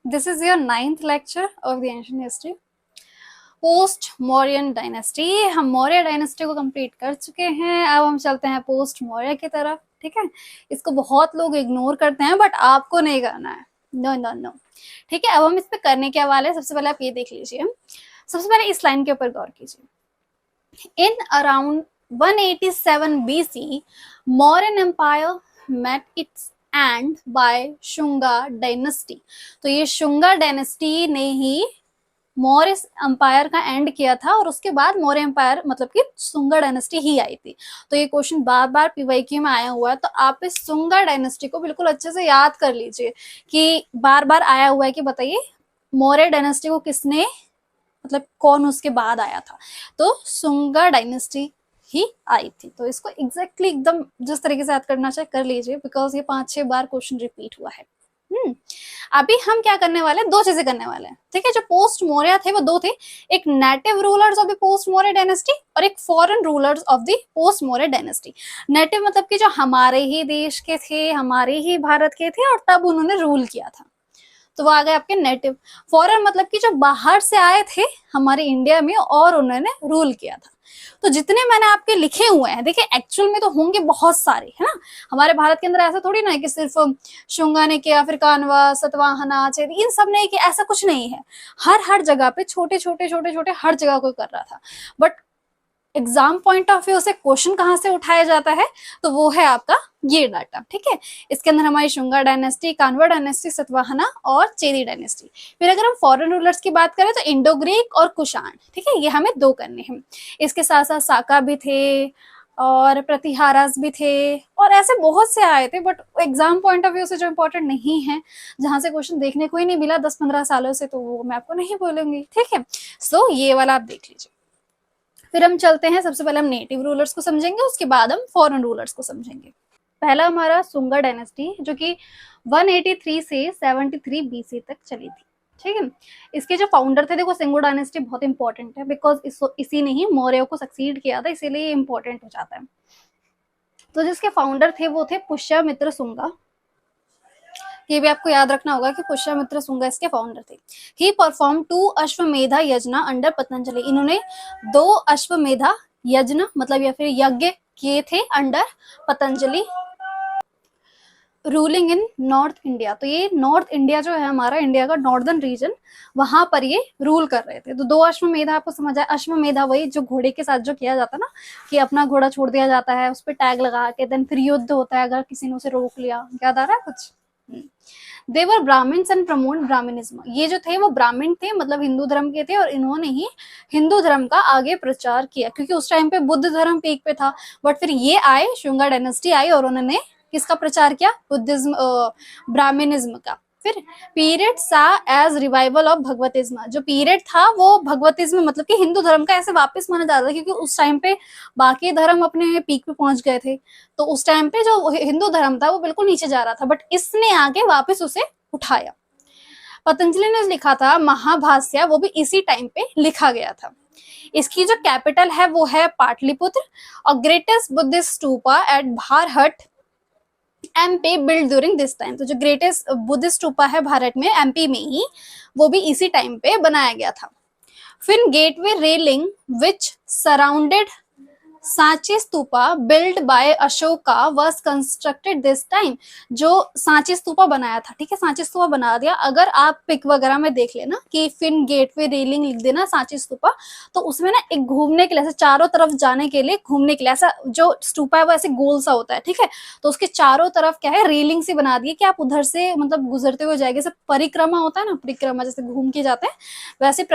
This is your 9th lecture of the ancient history. Post Mauryan dynasty. हम Maurya dynasty को complete कर चुके हैं, अब हम चलते हैं पोस्ट मौर्य की तरफ। ठीक है, इसको बहुत लोग इग्नोर करते हैं बट आपको नहीं करना है। नो नो नो, ठीक है। अब हम इस पे करने के वाले, सबसे पहले आप ये देख लीजिए। सबसे पहले इस लाइन के ऊपर गौर कीजिए। In around 187 BC, Mauryan empire met its end by Shunga dynasty. तो ये शुंगा डायनेस्टी ने ही मौर्य एम्पायर का एंड किया था और उसके बाद मौर्य एम्पायर मतलब कि सुंगा डायनेस्टी ही आई थी। तो ये क्वेश्चन बार बार पीवाईक्यू में आया हुआ है, तो आप इस सुंगा डायनेस्टी को बिल्कुल अच्छे से याद कर लीजिए कि बार बार आया हुआ है कि बताइए मौर्य डायनेस्टी को किसने, मतलब कौन उसके बाद आया था। तो सुंगा डायनेस्टी ही आई थी। तो इसको एग्जैक्टली एकदम जिस तरीके से याद करना चाहिए कर लीजिए, बिकॉज ये 5-6 बार क्वेश्चन रिपीट हुआ है। अभी हम क्या करने वाले हैं, दो चीजें करने वाले हैं। ठीक है, जो पोस्ट मौर्य थे वो दो थे, एक native rulers of the post Maurya dynasty और एक foreign rulers of the post Maurya dynasty. Native मतलब कि जो हमारे ही देश के थे, हमारे ही भारत के थे और तब उन्होंने रूल किया था, तो वो आ गए आपके नेटिव। फॉरेन मतलब कि जो बाहर से आए थे हमारे इंडिया में और उन्होंने रूल किया था। तो जितने मैंने आपके लिखे हुए हैं, देखिए एक्चुअल में तो होंगे बहुत सारे, है ना। हमारे भारत के अंदर ऐसा थोड़ी ना है कि सिर्फ शुंगा ने किया, फिर कानवा, सतवाहना, चेदी, इन सब ने किया, ऐसा कुछ नहीं है। हर जगह पे छोटे छोटे हर जगह कोई कर रहा था। But exam point of view से क्वेश्चन कहाँ से उठाया जाता है, तो वो है आपका ये डाटा। ठीक है, इसके अंदर हमारी शुंगा डायनेस्टी, कानवा डायनेस्टी, सतवाहना और चेदी डायनेस्टी। फिर अगर हम फॉरेन रूलर्स की बात करें तो इंडो ग्रीक और कुषाण। ठीक है, ये हमें दो करने हैं। इसके साथ साथ साका भी थे और प्रतिहारास भी थे और ऐसे बहुत से आए थे, but exam point of view से जो इंपॉर्टेंट नहीं है, जहां से क्वेश्चन देखने को ही नहीं मिला 10-15 सालों से, तो वो मैं आपको नहीं बोलूंगी। ठीक है, सो ये वाला आप देख लीजिए। फिर हम चलते हैं, सबसे पहले हम नेटिव रूलर्स को समझेंगे, उसके बाद हम फॉरेन रूलर्स को समझेंगे। पहला हमारा सुंगा डायनेस्टी, जो कि 183 से 73 BC तक चली थी। ठीक है, इसके जो फाउंडर थे, देखो सिंगो डायनेस्टी बहुत इंपॉर्टेंट है, बिकॉज इसी ने ही मौर्य को सक्सीड किया था, इसीलिए ये इंपॉर्टेंट हो जाता है। तो जिसके फाउंडर थे वो थे पुष्यमित्र सुंगा। ये भी आपको याद रखना होगा कि पुष्यमित्र सुंगा इसके फाउंडर थे। ही परफॉर्म 2 अश्वमेधा यज्ञ अंडर पतंजलि। इन्होंने 2 अश्वमेधा यज्ञ मतलब या फिर यज्ञ किए थे under Patanjali, ruling in north India. तो ये नॉर्थ इंडिया जो है हमारा, इंडिया का नॉर्दर्न रीजन, वहां पर ये रूल कर रहे थे। तो 2 अश्वमेधा आपको समझ आया। अश्वमेधा वही जो घोड़े के साथ जो किया जाता है ना, कि अपना घोड़ा छोड़ दिया जाता है, उस पर टैग लगा के, देन फिर युद्ध होता है अगर किसी ने उसे रोक लिया। याद आ रहा है कुछ? देवर ब्राह्मण्स एंड प्रमोट ब्राह्मणिज्म। ये जो थे वो ब्राह्मण थे, मतलब हिंदू धर्म के थे, और इन्होंने ही हिंदू धर्म का आगे प्रचार किया, क्योंकि उस टाइम पे बुद्ध धर्म पीक पे था। बट फिर ये आए, शुंगा डायनेस्टी आई और उन्होंने किसका प्रचार किया? बुद्धिज्म, ब्राह्मणिज्म का। फिर पीरियड सा एज रिवाइवल ऑफ भगवतिज्म। जो पीरियड था वो भगवतिज्म मतलब कि हिंदू धर्म का ऐसे वापस माना जाता है, क्योंकि उस टाइम पे बाकी धर्म अपने पीक पे पहुंच गए थे, तो उस टाइम पे जो हिंदू धर्म था वो बिल्कुल नीचे जा रहा था, बट इसने आगे वापस उसे उठाया। पतंजलि ने लिखा था महाभाष्य, वो भी इसी टाइम पे लिखा गया था। इसकी जो कैपिटल है वो है पाटलिपुत्र, और greatest Buddhist stupa at Bharhut MP build during this time. तो जो ग्रेटेस्ट बुद्धिस्ट स्तूपा है भारत में, एमपी में ही, वो भी इसी टाइम पे बनाया गया था। फिर gateway railing which surrounded Sanchi stupa build by Ashoka was constructed this time. जो सांची स्तूपा बनाया था, ठीक है, सांची स्तूपा बना दिया। अगर आप पिक वगैरह में देख लेना कि फिन गेटवे रेलिंग लिख देना सांची स्तूपा, तो उसमें ना एक घूमने के लिए, ऐसे चारों तरफ जाने के लिए, घूमने के लिए, ऐसा जो स्तूपा है वो ऐसे गोल सा होता है। ठीक है, तो उसके चारों तरफ क्या है, रेलिंग सी बना दी है कि आप उधर से मतलब गुजरते हुए जाएंगे। जैसे परिक्रमा होता है ना, परिक्रमा जैसे घूम के जाते हैं, वैसे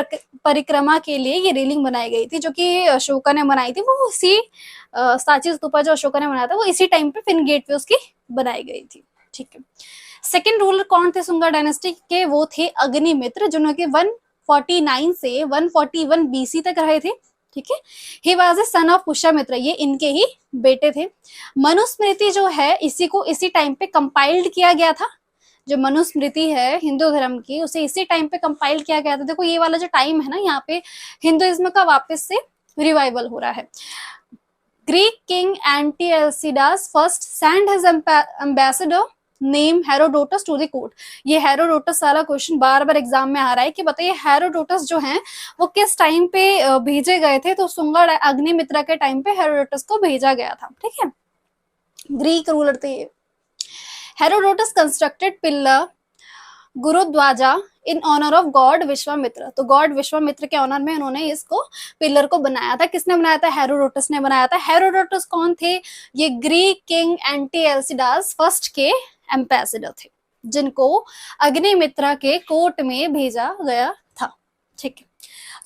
परिक्रमा के लिए ये रेलिंग बनाई गई थी, जो कि अशोका ने बनाई थी। वो उसी सांची स्तूपा जो अशोका ने बनाया था, वो इसी टाइम पे फिन गेट पे उसकी बनाई गई थी। ठीक है, सेकंड रूलर कौन थे सुंगा डायनेस्टी के? वो थे अग्निमित्र, जिन्होंने 149 से 141 BC तक रहे थे। ठीक है, he was a son of Pushyamitra, ये इनके ही बेटे थे। मनुस्मृति जो है इसी को इसी टाइम पे कंपाइल्ड किया गया था। जो मनुस्मृति है हिंदू धर्म की, उसे इसी टाइम पे कंपाइल किया गया था। देखो ये वाला जो टाइम है ना, यहाँ पे हिंदुइज्म का वापस से रिवाइवल हो रहा है। Greek king Antialcidas first send his ambassador name Herodotus to the court. ये हेरोडोटस वाला क्वेश्चन बार बार एग्जाम में आ रहा है कि बताइए हेरोडोटस जो है वो किस टाइम पे भेजे गए थे। तो शुंगा अग्निमित्रा के टाइम पे हेरोडोटस को भेजा गया था, ठीक है। ग्रीक रूलर थे ये। Herodotus constructed pillar Garudadhvaja in honour of God Vishwamitra. तो गॉड विश्वामित्र के ऑनर में उन्होंने इसको पिलर को बनाया था। किसने बनाया था? हेरोडोटस ने बनाया था। हेरोडोटस कौन थे? ये ग्रीक किंग एंटीएल्सिडास फर्स्ट के एम्बेसडर थे, जिनको अग्निमित्रा के कोर्ट में भेजा गया था, ठीक है।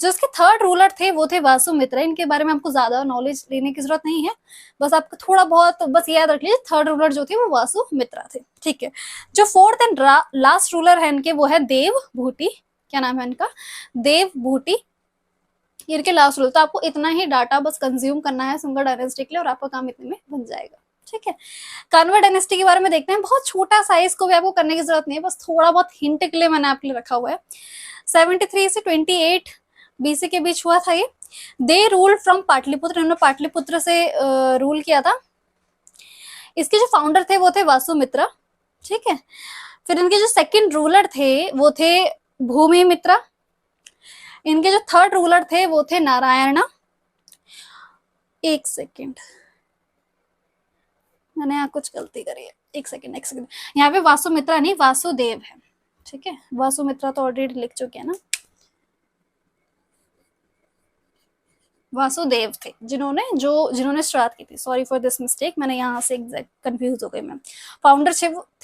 जो उसके थर्ड रूलर थे वो थे वासुमित्र। इनके बारे में आपको ज्यादा नॉलेज लेने की जरूरत नहीं है, बस आपको थोड़ा बहुत बस याद रख लीजिए। थर्ड रूलर जो थे वो वासुमित्रा थे, ठीक है। जो फोर्थ एंड लास्ट रूलर है इनके वो है देवभूति। क्या नाम है इनका? देवभूति। इनके लास्ट रूलर। तो आपको इतना ही डाटा बस कंज्यूम करना है सुंगा डायनेस्टी के लिए और आपका काम इतने में बन जाएगा, ठीक है। कान्वा डायनेस्टी के बारे में देखते हैं। बहुत छोटा सा है, इसको भी आपको करने की जरूरत नहीं है, बस थोड़ा बहुत हिंट के लिए मैंने आपके लिए रखा हुआ है। 73 से 28 बीसी के बीच हुआ था ये। दे रूल फ्रॉम पाटलिपुत्र। इन्होंने पाटलिपुत्र से रूल किया था। इसके जो फाउंडर थे वो थे वासुमित्र, ठीक है। फिर इनके जो सेकंड रूलर थे वो थे भूमिमित्रा। इनके जो थर्ड रूलर थे वो थे नारायण। एक सेकेंड, मैंने यहाँ कुछ गलती करी है। एक सेकेंड। यहाँ पे वासुमित्रा नहीं वासुदेव है, ठीक है। वासुमित्रा तो ऑलरेडी लिख चुके हैं ना। वासुदेव थे जिन्होंने शुरुआत की थी। सॉरी फॉर दिस मिस्टेक, मैंने यहाँ से एग्जैक्ट कंफ्यूज हो गई मैं। फाउंडर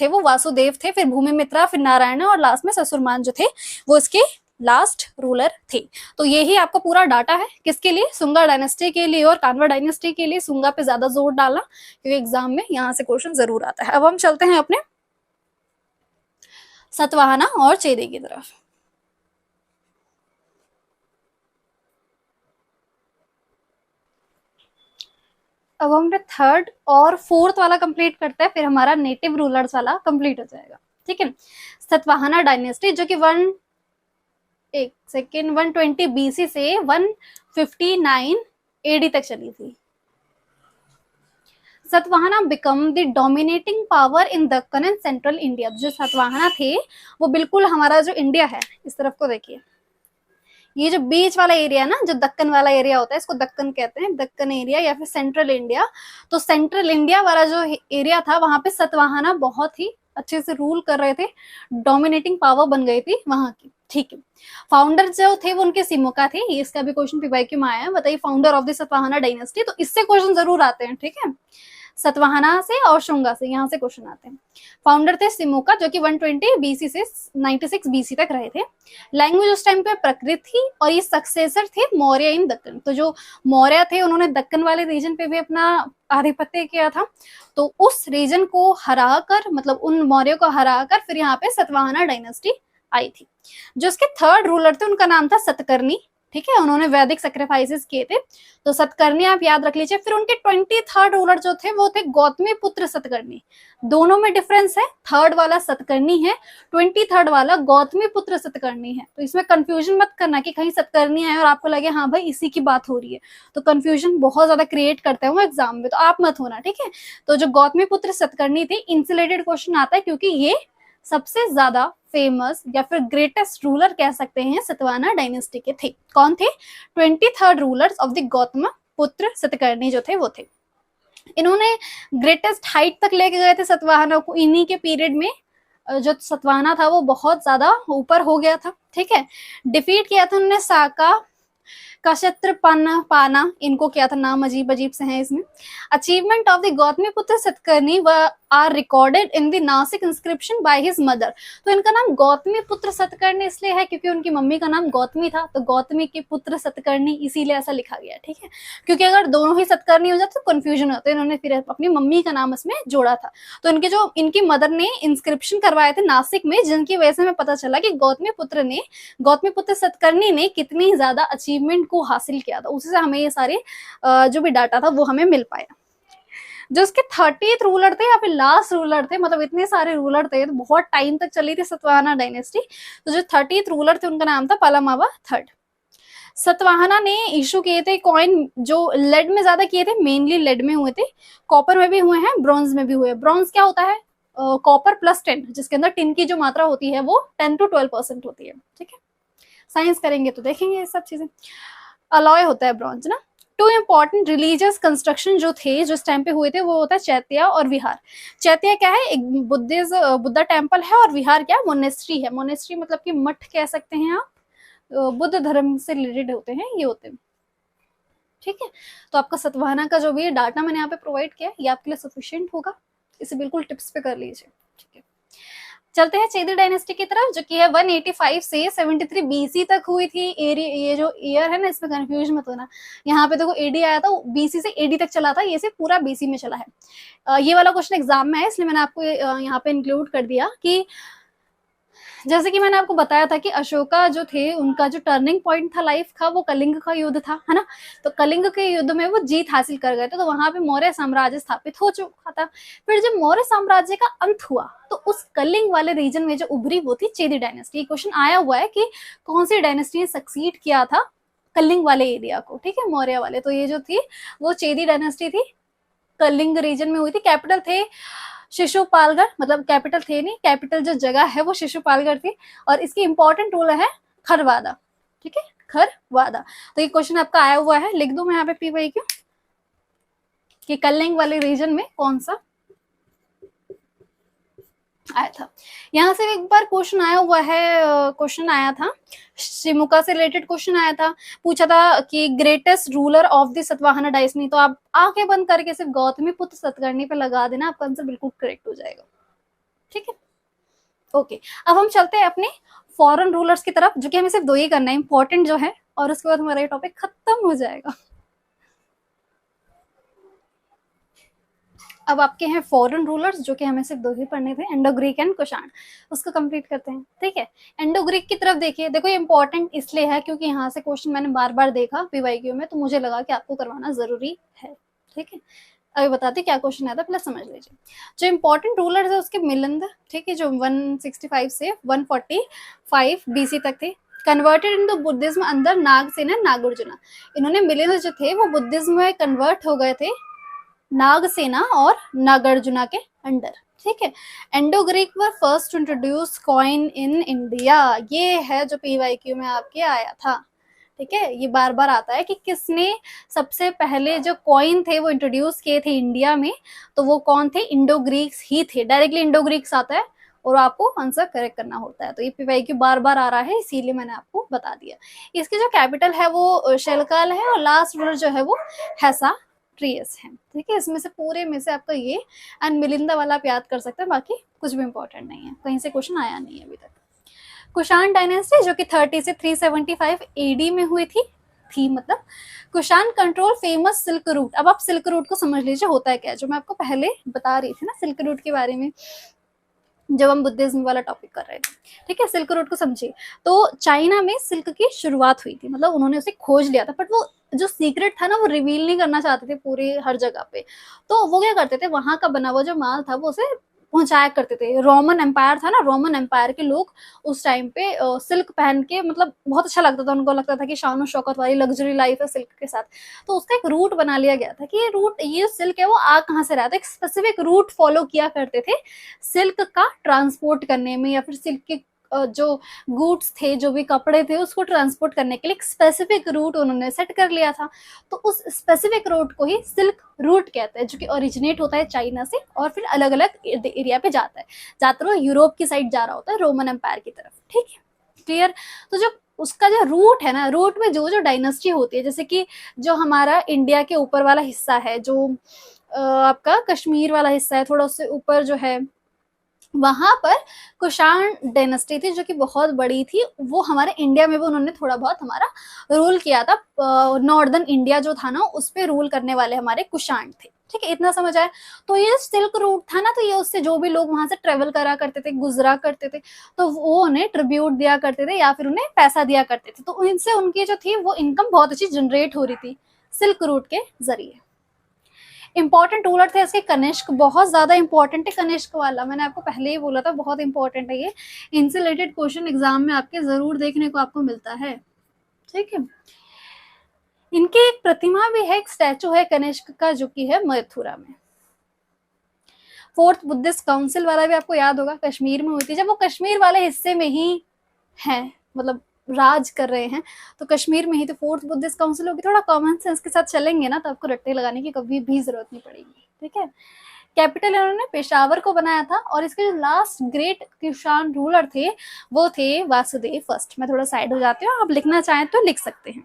थे वो वासुदेव थे, फिर भूमिमित्रा, फिर नारायण और लास्ट में ससुरमान जो थे वो इसके लास्ट रूलर थे। तो यही आपका पूरा डाटा है किसके लिए? सुंगा डायनेस्टी के लिए और कान्वा डायनेस्टी के लिए। सुंगा पे ज्यादा जोर डाला क्योंकि एग्जाम में यहाँ से क्वेश्चन जरूर आता है। अब हम चलते हैं अपने सतवाहना और चेदी की तरफ। अब हम थर्ड और फोर्थ वाला कंप्लीट करते हैं, फिर हमारा नेटिव रूलर्स वाला कंप्लीट हो जाएगा, ठीक है। सतवाहना डायनेस्टी जो कि 120 बीसी से 159 एडी तक चली थी। Satavahana become the dominating power in Deccan and central India. जो सतवाहना थे वो बिल्कुल हमारा जो इंडिया है, इस तरफ को देखिए, ये जो बीच वाला एरिया ना, जो दक्कन वाला एरिया होता है इसको दक्कन कहते हैं, दक्कन एरिया या फिर सेंट्रल इंडिया। तो सेंट्रल इंडिया वाला जो एरिया था वहां पे सतवाहना बहुत ही अच्छे से रूल कर रहे थे, डोमिनेटिंग पावर बन गई थी वहां की, ठीक है। फाउंडर जो थे वो उनके सिमुका थे। ये इसका भी क्वेश्चन पीवाईक्यू में आया है, बताइए founder of the Satavahana dynasty. तो इससे क्वेश्चन जरूर आते हैं, ठीक है। सतवाहना से और शुंगा से यहाँ से क्वेश्चन आते हैं। फाउंडर थे सिमुका जो कि 120 बीसी से 96 बीसी तक रहे थे। लैंग्वेज उस टाइम पे प्राकृत थी और ये सक्सेसर थे मौर्य इन दक्कन। तो जो मौर्य थे उन्होंने दक्कन वाले रीजन पे भी अपना आधिपत्य किया था। तो उस रीजन को हराकर, मतलब उन मौर्य को हराकर फिर यहाँ पे सतवाहना डायनेस्टी आई थी। जो उसके थर्ड रूलर थे उनका नाम था सतकर्णी, ठीक है। उन्होंने वैदिक सेक्रीफाइसेस किए थे, तो सतकर्णी आप याद रख लीजिए। फिर उनके 23rd रूलर जो थे वो थे गौतमी पुत्र सतकर्णी। दोनों में डिफरेंस है, थर्ड वाला सतकर्णी है, 23rd वाला गौतमी पुत्र सतकर्णी है। तो इसमें कंफ्यूजन मत करना कि कहीं सतकर्णी आए और आपको लगे हाँ भाई इसी की बात हो रही है, तो कंफ्यूजन बहुत ज्यादा क्रिएट करते हैं वो एग्जाम में, तो आप मत होना, ठीक है। तो जो गौतमी पुत्र सतकर्णी थे, इनसे रिलेटेड क्वेश्चन आता है क्योंकि ये सबसे ज्यादा फेमस या फिर ग्रेटेस्ट रूलर कह सकते हैं सतवाहना डायनेस्टी के थे। कौन थे? 23rd rulers of the Gautam पुत्र सतकर्णी जो थे वो थे। इन्होंने ग्रेटेस्ट हाइट तक लेके गए थे सतवाहना को। इन्हीं के पीरियड में जो सतवाहना था वो बहुत ज्यादा ऊपर हो गया था, ठीक है। डिफीट किया था उन्होंने साका कशत्र पाना, इनको क्या था, नाम अजीब अजीब से हैं इसमें। Achievement of the Gautamiputra Satakarni are recorded in the Nashik inscription by his mother. तो इनका नाम गौतमी पुत्र सतकर्णी इसलिए है क्योंकि उनकी मम्मी का नाम गौतमी था, तो गौतमी के पुत्र सतकर्णी इसीलिए ऐसा लिखा गया, ठीक है। क्योंकि अगर दोनों ही सतकर्णी हो जाते तो कंफ्यूजन होता है, इन्होंने फिर अपनी मम्मी का नाम इसमें जोड़ा था। तो इनकी मदर ने इंस्क्रिप्शन करवाए थे नासिक में, जिनकी वजह से हमें पता चला कि गौतमी पुत्र सतकर्णी ने कितनी ज्यादा अचीवमेंट को हासिल किया था। उसी से हमें ये सारे जो भी डाटा था वो हमें मिल पाया। जो उसके 30th रूलर थे या फिर लास्ट रूलर थे, मतलब इतने सारे रूलर थे तो बहुत टाइम तक चली थी सतवाहना डायनेस्टी। तो जो 30th रूलर थे उनका नाम था पलामावा थर्ड। सतवाहना ने इशू किए थे कॉइन जो लेड में ज्यादा किए थे, मेनली लेड में हुए थे, कॉपर में भी हुए हैं, ब्रॉन्ज में भी हुए। ब्रॉन्ज क्या होता है? कॉपर प्लस 10, जिसके अंदर टिन की जो मात्रा होती है वो 10 to 12% होती है। ठीक है, साइंस करेंगे तो देखेंगे ये सब चीजें। अलॉय होता है ब्रॉन्ज ना। टू इम्पॉर्टेंट रिलीजियस कंस्ट्रक्शन जो थे, जो इस टाइम पे हुए थे, वो होता है चैत्या और विहार। चैत्या क्या है, एक बुद्धा टेम्पल है, और विहार क्या, मोनेस्ट्री है। मोनेस्ट्री मतलब कि मठ कह सकते हैं आप, बुद्ध धर्म से रिलेटेड होते हैं ये होते हैं। ठीक है, तो आपका सतवाहना का जो भी डाटा मैंने यहाँ पे प्रोवाइड किया, ये आपके लिए सफिशिएंट होगा, इसे बिल्कुल टिप्स पे कर लीजिए। ठीक है, चलते हैं चेदी डायनेस्टी की तरफ, जो कि है 185 से 73 बीसी तक हुई थी। ये जो ईयर है ना, इसमें कंफ्यूज मत होना, यहाँ पे देखो एडी आया था, बीसी से एडी तक चला था, ये से पूरा बीसी में चला है। ये वाला क्वेश्चन एग्जाम में है, इसलिए मैंने आपको यहाँ पे इंक्लूड कर दिया कि जैसे कि मैंने आपको बताया था कि अशोका जो थे, उनका जो टर्निंग पॉइंट था लाइफ का, वो कलिंग का युद्ध था, है ना। तो कलिंग के युद्ध में वो जीत हासिल कर गए थे, तो वहां पे मौर्य साम्राज्य स्थापित हो चुका था। फिर जब मौर्य साम्राज्य का अंत हुआ, तो उस कलिंग वाले रीजन में जो उभरी, वो थी चेदी डायनेस्टी। क्वेश्चन आया हुआ है कि कौन सी डायनेस्टी ने सक्सीड किया था कलिंग वाले एरिया को, ठीक है, मौर्य वाले। तो ये जो थी वो चेदी डायनेस्टी थी, कलिंग रीजन में हुई थी। कैपिटल थे शिशुपालगढ़, मतलब कैपिटल थे नहीं, कैपिटल जो जगह है वो शिशुपालगढ़ थी, और इसकी इंपॉर्टेंट रूल है खरवादा। ठीक है, खरवादा। तो ये क्वेश्चन आपका आया हुआ है, लिख दो मैं यहाँ पे पी क्यों, कि कलिंग वाले रीजन में कौन सा आया था। यहाँ से एक बार क्वेश्चन आया हुआ है, क्वेश्चन आया था शिमुका से रिलेटेड क्वेश्चन आया था, पूछा था कि greatest ruler of the Satavahana dynasty. तो आप आंखें बंद करके सिर्फ गौतमी पुत्र सतकर्णी पे लगा देना, आपका आंसर बिल्कुल करेक्ट हो जाएगा। ठीक है, ओके। अब हम चलते हैं अपने फॉरेन रूलर्स की तरफ, जो कि हमें सिर्फ 2 ही करना है इंपॉर्टेंट जो है, और उसके बाद हमारा ये टॉपिक खत्म हो जाएगा। अब आपके हैं फॉरेन रूलर्स, जो कि हमें सिर्फ 2 ही पढ़ने थे, इंडो ग्रीक एंड कुषाण। उसको कंप्लीट करते हैं। ठीक है, इंडो ग्रीक की तरफ देखिए, देखो ये इंपॉर्टेंट इसलिए है क्योंकि यहाँ से क्वेश्चन मैंने बार बार देखा पीवाईक्यू में, तो मुझे लगा कि आपको करवाना जरूरी है। ठीक है, अभी बताते क्या क्वेश्चन आया था, पहले समझ लीजिए। जो इंपॉर्टेंट रूलर्स है उसके मिलिंद, ठीक है, जो 165 से 145 बीसी तक थे, कन्वर्टेड इन द बुद्धिज्म अंदर नागसेना नागार्जुना। इन्होंने मिलिंद जो थे वो बुद्धिज्म में कन्वर्ट हो गए थे नागसेना और नागार्जुना के अंडर। ठीक है, Indo Greek were first to introduce coin in India. ये है जो पीवाईक्यू में आपके आया था। ठीक है, ये बार बार आता है कि किसने सबसे पहले जो कॉइन थे वो इंट्रोड्यूस किए थे इंडिया में, तो वो कौन थे, इंडो ग्रीक्स ही थे। डायरेक्टली इंडो ग्रीक्स आता है और आपको आंसर करेक्ट करना होता है। तो ये पीवाईक्यू बार बार आ रहा है, इसीलिए मैंने आपको बता दिया। इसकी जो कैपिटल है वो शेलकाल है, और लास्ट रूलर जो है वो हैसा ट्रियस है। ठीक है, इसमें से पूरे में से आपका ये एंड मिलिंदा वाला आप याद कर सकते हैं, बाकी कुछ भी इंपॉर्टेंट नहीं है, कहीं से क्वेश्चन आया नहीं है अभी तक। कुषाण डायनेस्टी जो कि 30 से 375 एडी में हुई थी मतलब Kushan control famous silk route. अब आप सिल्क रूट को समझ लीजिए होता है क्या, जो मैं आपको पहले बता रही थी ना सिल्क रूट के बारे में, जब हम बुद्धिज्म वाला टॉपिक कर रहे थे। ठीक है, सिल्क रूट को समझिए, तो चाइना में सिल्क की शुरुआत हुई थी, मतलब उन्होंने उसे खोज लिया था, बट वो जो सीक्रेट था ना वो रिवील नहीं करना चाहते थे पूरी हर जगह पे। तो वो क्या करते थे, वहां का बना हुआ जो माल था वो उसे पहुंचाया करते थे। रोमन एम्पायर था ना, रोमन एम्पायर के लोग उस टाइम पे सिल्क पहन के, मतलब बहुत अच्छा लगता था उनको, लगता था कि शान शौकत वाली लग्जरी लाइफ है सिल्क के साथ। तो उसका एक रूट बना लिया गया था कि ये रूट, ये सिल्क है वो आ कहाँ से रहा था, एक स्पेसिफिक रूट फॉलो किया करते थे सिल्क का ट्रांसपोर्ट करने में, या फिर सिल्क के जो गुड्स थे, जो भी कपड़े थे, उसको ट्रांसपोर्ट करने के लिए एक स्पेसिफिक रूट उन्होंने सेट कर लिया था। तो उस स्पेसिफिक रूट को ही सिल्क रूट कहते हैं, जो कि ओरिजिनेट होता है चाइना से और फिर अलग अलग एरिया पे जाता है, ज्यादातर वो यूरोप की साइड जा रहा होता है, रोमन एम्पायर की तरफ। ठीक है, क्लियर। तो जो उसका जो रूट है ना, रूट में जो जो डायनेस्टी होती है, जैसे कि जो हमारा इंडिया के ऊपर वाला हिस्सा है, जो आपका कश्मीर वाला हिस्सा है, थोड़ा उससे ऊपर जो है, वहां पर कुषाण डायनेस्टी थी जो कि बहुत बड़ी थी। वो हमारे इंडिया में भी उन्होंने थोड़ा बहुत हमारा रूल किया था। नॉर्दर्न इंडिया जो था ना, उस पर रूल करने वाले हमारे कुषाण थे। ठीक है, इतना समझ आया। तो ये सिल्क रूट था ना, तो ये उससे जो भी लोग वहां से ट्रेवल करा करते थे, गुजरा करते थे, तो वो उन्हें ट्रिब्यूट दिया करते थे या फिर उन्हें पैसा दिया करते थे। तो इनसे उनकी जो थी वो इनकम बहुत अच्छी जनरेट हो रही थी सिल्क रूट के जरिए। इंपॉर्टेंट रूलर थे इसके कनिष्क, बहुत ज्यादा इंपॉर्टेंट है कनिष्क वाला, मैंने आपको पहले ही बोला था बहुत इंपॉर्टेंट है ये। इनसे रिलेटेड क्वेश्चन एग्जाम में आपके जरूर देखने को आपको मिलता है। ठीक है, इनकी एक प्रतिमा भी है, एक स्टैचू है कनिष्क का, जो कि है मथुरा में। फोर्थ बुद्धिस्ट काउंसिल वाला भी आपको याद होगा, कश्मीर में हुई थी। जब वो कश्मीर वाले हिस्से में ही है, मतलब राज कर रहे हैं, तो कश्मीर में ही तो फोर्थ बुद्धिस्ट काउंसिल होगी। थोड़ा कॉमन सेंस के साथ चलेंगे ना तो आपको रट्टे लगाने की कभी भी जरूरत नहीं पड़ेगी, ठीक है। कैपिटल इन्होंने पेशावर को बनाया था, और इसके जो लास्ट ग्रेट किसान रूलर थे वो थे वासुदेव फर्स्ट। मैं थोड़ा साइड हो जाती हूँ, आप लिखना चाहें तो लिख सकते हैं,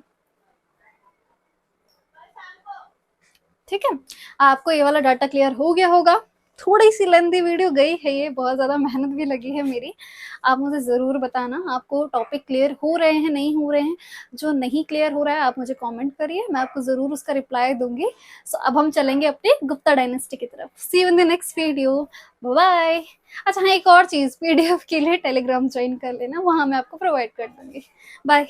ठीक है। आपको ये वाला डाटा क्लियर हो गया होगा। थोड़ी सी लेंथी वीडियो गई है ये, बहुत ज़्यादा मेहनत भी लगी है मेरी। आप मुझे ज़रूर बताना आपको टॉपिक क्लियर हो रहे हैं, नहीं हो रहे हैं। जो नहीं क्लियर हो रहा है आप मुझे कमेंट करिए, मैं आपको ज़रूर उसका रिप्लाई दूंगी। सो अब हम चलेंगे अपनी गुप्ता डायनेस्टी की तरफ। See you in the next video, bye. अच्छा हाँ, एक और चीज़, पीडीएफ के लिए टेलीग्राम ज्वाइन कर लेना, वहाँ मैं आपको प्रोवाइड कर दूंगी। बाय।